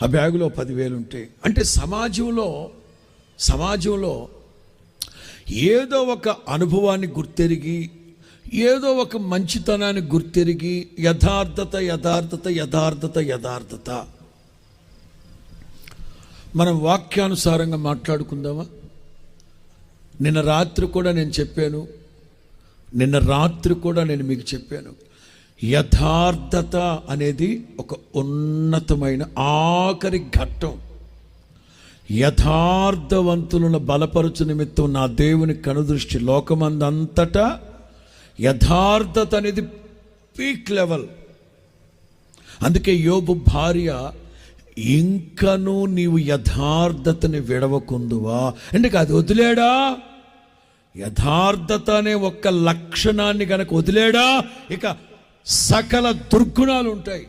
ఆ బ్యాగులో 10,000 ఉంటే, అంటే సమాజంలో ఏదో ఒక అనుభవాన్ని గుర్తెరిగి, ఏదో ఒక మంచితనాన్ని గుర్తెరిగి, యథార్థత మనం వాక్యానుసారంగా మాట్లాడుకుందామా? నిన్న రాత్రి కూడా నేను మీకు చెప్పాను, యథార్థత అనేది ఒక ఉన్నతమైన ఆఖరి ఘట్టం. యథార్థవంతులను బలపరచు నిమిత్తం నా దేవుని కనుదృష్టి లోకమందంతటా యథార్థత అనేది పీక్ లెవెల్. అందుకే యోబు భార్య, ఇంకనూ నీవు యథార్థతని విడవకుందువా అంటే అది వదిలేడా, యథార్థత అనే ఒక్క లక్షణాన్ని గనక వదిలేడా ఇక సకల దుర్గుణాలు ఉంటాయి.